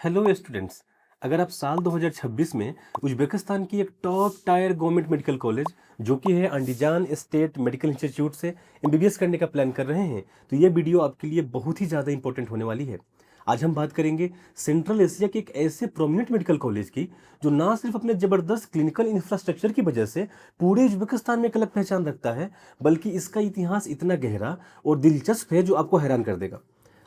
Hello students. अगर आप साल 2026 में उज्बेकिस्तान की एक top tier government medical college जो कि है अंडीजान स्टेट मेडिकल इंस्टीट्यूट से एमबीबीएस करने का प्लान कर रहे हैं तो ये वीडियो आपके लिए बहुत ही ज़्यादा इंपॉर्टेंट होने वाली है। आज हम बात करेंगे सेंट्रल एशिया के एक ऐसे प्रोमिनेंट मेडिकल कॉलेज की जो ना सिर्फ अपने ज़बरदस्त क्लिनिकल इंफ्रास्ट्रक्चर की वजह से पूरे उज्बेकिस्तान में एक अलग पहचान रखता है, बल्कि इसका इतिहास इतना गहरा और दिलचस्प है जो आपको हैरान कर देगा।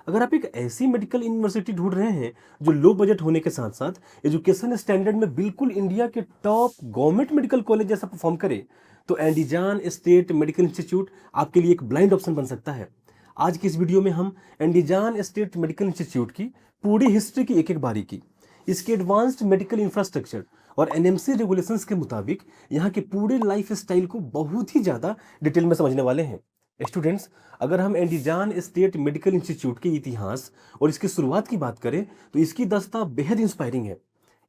अगर आप एक ऐसी मेडिकल यूनिवर्सिटी ढूंढ रहे हैं जो लो बजट होने के साथ साथ एजुकेशन स्टैंडर्ड में बिल्कुल इंडिया के टॉप गवर्नमेंट मेडिकल कॉलेज जैसा परफॉर्म करे, तो एंडीजान स्टेट मेडिकल इंस्टीट्यूट आपके लिए एक ब्लाइंड ऑप्शन बन सकता है। आज की इस वीडियो में हम एंडीजान स्टेट मेडिकल इंस्टीट्यूट की पूरी हिस्ट्री की एक एक बारीकी, इसके एडवांस्ड मेडिकल इंफ्रास्ट्रक्चर और एनएमसी रेगुलेशंस के मुताबिक यहाँ के पूरे लाइफ स्टाइल को बहुत ही ज़्यादा डिटेल में समझने वाले हैं। स्टूडेंट्स, अगर हम एंडीजान स्टेट मेडिकल इंस्टीट्यूट के इतिहास और इसकी शुरुआत की बात करें तो इसकी दस्ता बेहद इंस्पायरिंग है।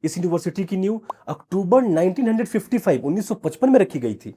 इस यूनिवर्सिटी की नींव अक्टूबर 1955 में रखी गई थी।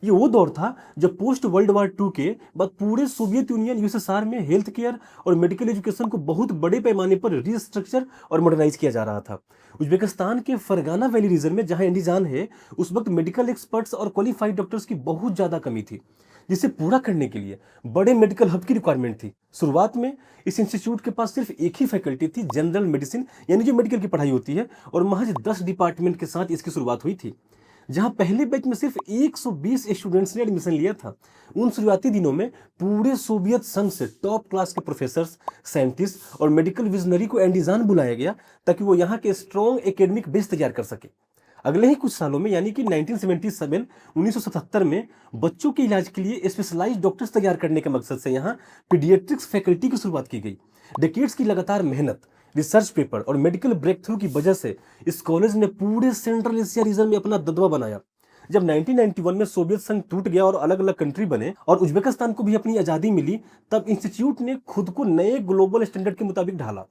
ये वो दौर था जब पोस्ट वर्ल्ड वार टू के बाद पूरे सोवियत यूनियन यूएसएसआर में हेल्थ केयर और मेडिकल एजुकेशन को बहुत बड़े पैमाने पर रिस्ट्रक्चर और मॉडर्नाइज किया जा रहा था। उज्बेकिस्तान के फरगाना वैली रीजन में जहां एंडीजान है, उस वक्त मेडिकल एक्सपर्ट्स और क्वालिफाइड डॉक्टर्स की बहुत ज़्यादा कमी थी, जिसे पूरा करने के लिए बड़े मेडिकल हब की रिक्वायरमेंट थी। शुरुआत में इस इंस्टीट्यूट के पास सिर्फ एक ही फैकल्टी थी, जनरल मेडिसिन यानी जो मेडिकल की पढ़ाई होती है, और महज 10 डिपार्टमेंट के साथ इसकी शुरुआत हुई थी। जहां पहले बैच में सिर्फ 120 स्टूडेंट्स ने एडमिशन लिया था। उन शुरुआती दिनों में पूरे सोवियत संघ से टॉप क्लास के प्रोफेसर्स, साइंटिस्ट और मेडिकल विजनरी को एंडीजान बुलाया गया ताकि वो यहाँ के स्ट्रॉन्ग एकेडमिक बेस तैयार कर सके। अगले ही कुछ सालों में यानी कि 1977 में बच्चों के इलाज के लिए स्पेशलाइज्ड डॉक्टर्स तैयार करने के मकसद से यहाँ पीडियाट्रिक्स फैकल्टी की शुरुआत की गई। डेकेड्स की लगातार मेहनत, रिसर्च पेपर और मेडिकल ब्रेक थ्रू की वजह से इस कॉलेज ने पूरे सेंट्रल एशिया रीजन में अपना दबदबा बनाया। जब 1991 में सोवियत संघ टूट गया और अलग अलग कंट्री बने और उज्बेकिस्तान को भी अपनी आज़ादी मिली, तब इंस्टीट्यूट ने खुद को नए ग्लोबल स्टैंडर्ड के मुताबिक ढाला।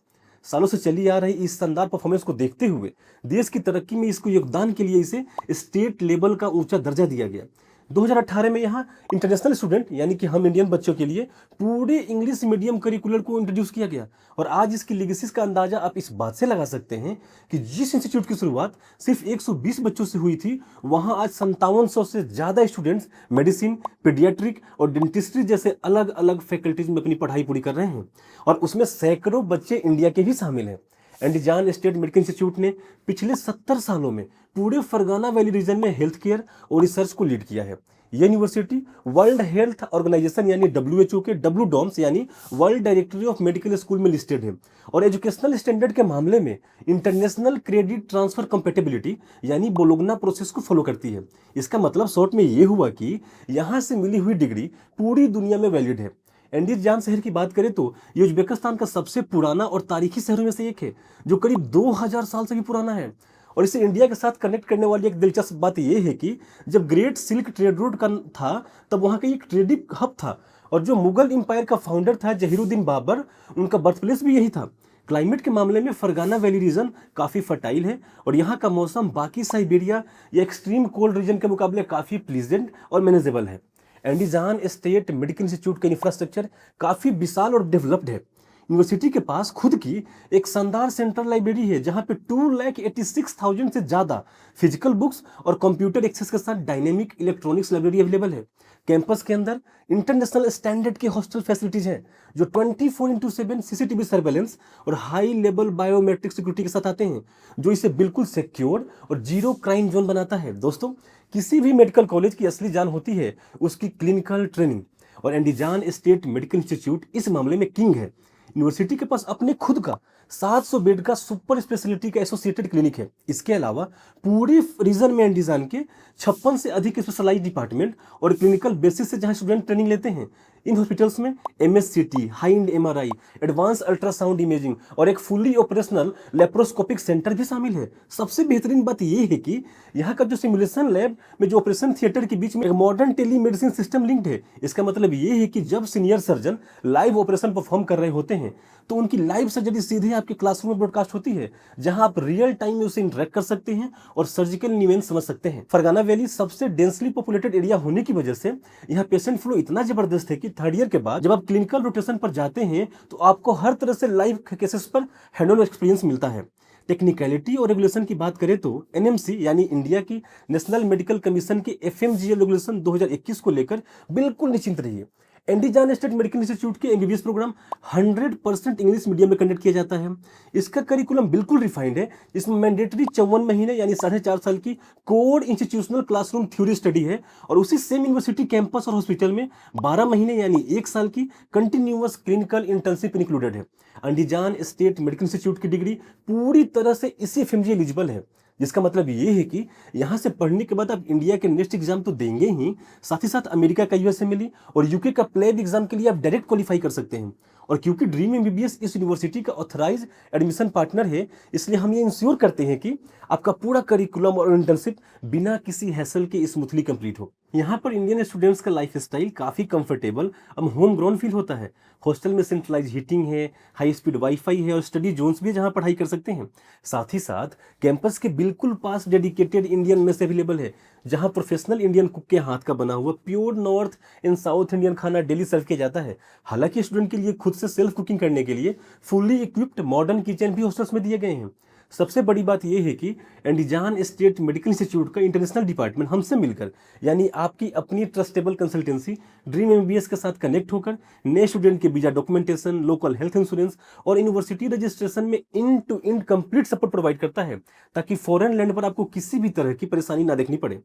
सालों से चली आ रही इस शानदार परफॉर्मेंस को देखते हुए देश की तरक्की में इसको योगदान के लिए इसे स्टेट लेवल का ऊंचा दर्जा दिया गया। 2018 में यहाँ इंटरनेशनल स्टूडेंट यानी कि हम इंडियन बच्चों के लिए पूरे इंग्लिश मीडियम करिकुलर को इंट्रोड्यूस किया गया। और आज इसकी लेगेसीज का अंदाजा आप इस बात से लगा सकते हैं कि जिस इंस्टीट्यूट की शुरुआत सिर्फ 120 बच्चों से हुई थी, वहाँ आज 5700 से ज़्यादा स्टूडेंट्स मेडिसिन, पीडियाट्रिक और डेंटिस्ट्री जैसे अलग अलग फैकल्टीज में अपनी पढ़ाई पूरी कर रहे हैं, और उसमें सैकड़ों बच्चे इंडिया के भी शामिल हैं। एंडीजान स्टेट मेडिकल इंस्टीट्यूट ने पिछले 70 सालों में पूरे फरगाना वैली रीजन में हेल्थ केयर और रिसर्च को लीड किया है। यह यूनिवर्सिटी वर्ल्ड हेल्थ ऑर्गेनाइजेशन यानी WHO के WDOMS यानी world directory of medical school में लिस्टेड है, और एजुकेशनल स्टैंडर्ड के मामले में इंटरनेशनल क्रेडिट ट्रांसफर कंपेटेबिलिटी यानी बोलोग्ना प्रोसेस को फॉलो करती है। इसका मतलब शॉर्ट में ये हुआ कि यहाँ से मिली हुई डिग्री पूरी दुनिया में वैलिड है। एंडीजान शहर की बात करें तो ये उज्बेकिस्तान का सबसे पुराना और तारीखी शहरों में से एक है, जो करीब 2000 साल से भी पुराना है। और इसे इंडिया के साथ कनेक्ट करने वाली एक दिलचस्प बात यह है कि जब ग्रेट सिल्क ट्रेड रूट का था, तब वहाँ का एक ट्रेडिंग हब था, और जो मुगल एम्पायर का फाउंडर था जहीरुद्दीन बाबर, उनका बर्थ प्लेस भी यही था। क्लाइमेट के मामले में फरगाना वैली रीजन काफ़ी फर्टाइल है, और यहाँ का मौसम बाकी साइबेरिया या एक्सट्रीम कोल्ड रीजन के मुकाबले काफ़ी प्लीजेंट और मैनेजेबल है। एंडीजान स्टेट मेडिकल इंस्टीट्यूट का इंफ्रास्ट्रक्चर काफ़ी विशाल और डेवलप्ड है। यूनिवर्सिटी के पास खुद की एक शानदार सेंट्रल लाइब्रेरी है, जहां पे 2,86,000 से ज़्यादा फिजिकल बुक्स और कंप्यूटर एक्सेस के साथ डायनेमिक इलेक्ट्रॉनिक्स लाइब्रेरी अवेलेबल है। कैंपस के अंदर इंटरनेशनल स्टैंडर्ड के हॉस्टल फैसिलिटीज हैं, जो 24/7 CCTV सर्वेलेंस और हाई लेवल बायोमेट्रिक सिक्योरिटी के साथ आते हैं, जो इसे बिल्कुल सिक्योर और जीरो क्राइम जोन बनाता है। दोस्तों, किसी भी मेडिकल कॉलेज की असली जान होती है उसकी क्लिनिकल ट्रेनिंग, और एंडीजान स्टेट मेडिकल इंस्टीट्यूट इस मामले में किंग है। यूनिवर्सिटी के पास अपने खुद का 700 बेड का सुपर स्पेशलिटी का एसोसिएटेड क्लिनिक है। इसके अलावा पूरे रीजन में एंडीजान के 56 से अधिक स्पेशलाइज्ड डिपार्टमेंट और क्लिनिकल बेसिस से जहां स्टूडेंट ट्रेनिंग लेते हैं। इन हॉस्पिटल्स में MSCT, high and MRI, advance ultrasound imaging और एक फुली ऑपरेशनल लेप्रोस्कोपिक सेंटर भी शामिल है। सबसे बेहतरीन बात यह है कि यहाँ का जो सिमुलेशन लैब में जो ऑपरेशन थिएटर के बीच में एक मॉडर्न टेलीमेडिसिन सिस्टम लिंक्ड है। इसका मतलब ये है कि जब senior surgeon live operation perform कर रहे होते हैं, तो उनकी लाइव सर्जरी सीधे आपके क्लासरूम में ब्रॉडकास्ट होती है, जहां आप रियल टाइम में उसे इंटरेक्ट कर सकते हैं और सर्जिकल न्यूएंस समझ सकते हैं। फरगाना वैली सबसे डेंसली पॉपुलेटेड एरिया होने की वजह से यहाँ पेशेंट फ्लो इतना जबरदस्त है कि थर्ड ईयर के बाद जब आप क्लिनिकल रोटेशन पर जाते हैं तो आपको हर तरह से लाइव केसेस पर हैंड ऑन एक्सपीरियंस मिलता है। टेक्निकलिटी और रेगुलेशन की बात करें तो एनएमसी यानी इंडिया की नेशनल मेडिकल कमीशन के एफएमजीए रेगुलेशन 2021 को लेकर बिल्कुल निश्चिंत रहिए। एंडीजान स्टेट मेडिकल इंस्टीट्यूट के एमबीबीएस प्रोग्राम 100% इंग्लिश मीडियम में कंडक्ट किया जाता है। इसका करिकुलम बिल्कुल रिफाइंड है। इसमें मैंडेटरी 54 महीने यानी 4.5 साल की core institutional classroom theory study है और उसी सेम यूनिवर्सिटी कैंपस और हॉस्पिटल में 12 महीने यानी 1 साल की कंटिन्यूअस क्लिनिकल इंटर्नशिप इंक्लूडेड है। एंडीजान स्टेट मेडिकल इंस्टीट्यूट की डिग्री पूरी तरह से इसी एफएमजी एलिजिबल है, जिसका मतलब ये है कि यहाँ से पढ़ने के बाद आप इंडिया के नेक्स्ट एग्जाम तो देंगे ही, साथ ही साथ अमेरिका का यूएसएमएलई और यूके का प्लेब एग्जाम के लिए आप डायरेक्ट क्वालिफाई कर सकते हैं। और क्योंकि ड्रीम एमबीबीएस इस यूनिवर्सिटी का ऑथराइज एडमिशन पार्टनर है, इसलिए हम ये इंश्योर करते हैं कि आपका पूरा करिकुलम और इंटर्नशिप बिना किसी हैसल के स्मूथली कंप्लीट हो। यहाँ पर इंडियन स्टूडेंट्स का लाइफ स्टाइल काफ़ी कंफर्टेबल अब होम ग्रोन फील होता है। हॉस्टल में सेंट्रलाइज हीटिंग है, हाई स्पीड वाईफाई है और स्टडी जोन्स भी है जहाँ पढ़ाई कर सकते हैं। साथ ही साथ कैंपस के बिल्कुल पास डेडिकेटेड इंडियन मेस अवेलेबल है, जहाँ प्रोफेशनल इंडियन कुक के हाथ का बना हुआ pure north and south Indian खाना डेली सर्व किया जाता है। हालांकि स्टूडेंट के लिए खुद से सेल्फ कुकिंग करने के लिए फुल्ली इक्विप्ड मॉडर्न किचन भी हॉस्टल्स में दिए गए हैं। सबसे बड़ी बात यह है कि एंडीजान स्टेट मेडिकल इंस्टीट्यूट का इंटरनेशनल डिपार्टमेंट हमसे मिलकर यानी आपकी अपनी ट्रस्टेबल कंसल्टेंसी ड्रीम एमबीबीएस के साथ कनेक्ट होकर नए स्टूडेंट के visa documentation, local health insurance और यूनिवर्सिटी रजिस्ट्रेशन में end to end complete support provide करता है, ताकि फॉरेन लैंड पर आपको किसी भी तरह की परेशानी ना देखनी पड़े।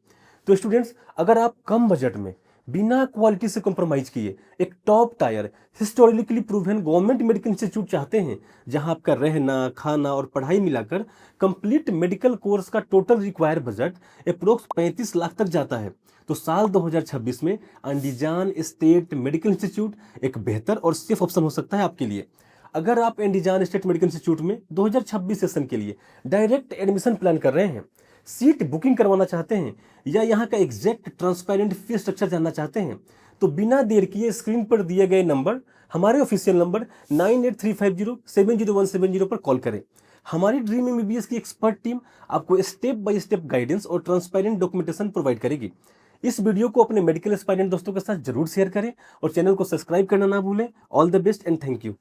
तो स्टूडेंट्स, अगर आप कम बजट में बिना क्वालिटी से कॉम्प्रोमाइज किए एक top tier historically proven government medical institute चाहते हैं, जहां आपका रहना, खाना और पढ़ाई मिलाकर कंप्लीट मेडिकल कोर्स का total require budget approx 35 lakh तक जाता है, तो साल 2026 में एंडीजान स्टेट मेडिकल इंस्टीट्यूट एक बेहतर और सेफ ऑप्शन हो सकता है आपके लिए। अगर आप एंडीजान स्टेट मेडिकल इंस्टीट्यूट में 2026 सेशन के लिए डायरेक्ट एडमिशन प्लान कर रहे हैं, सीट बुकिंग करवाना चाहते हैं या यहाँ का एग्जैक्ट ट्रांसपेरेंट फी स्ट्रक्चर जानना चाहते हैं, तो बिना देर किए स्क्रीन पर दिए गए नंबर, हमारे ऑफिशियल नंबर 9835070170 पर कॉल करें। हमारी ड्रीम एमबीबीएस की एक्सपर्ट टीम आपको स्टेप बाय स्टेप गाइडेंस और ट्रांसपेरेंट डॉक्यूमेंटेशन प्रोवाइड करेगी। इस वीडियो को अपने मेडिकल एस्पायरेंट दोस्तों के साथ जरूर शेयर करें और चैनल को सब्सक्राइब करना ना भूलें। All the best and thank you.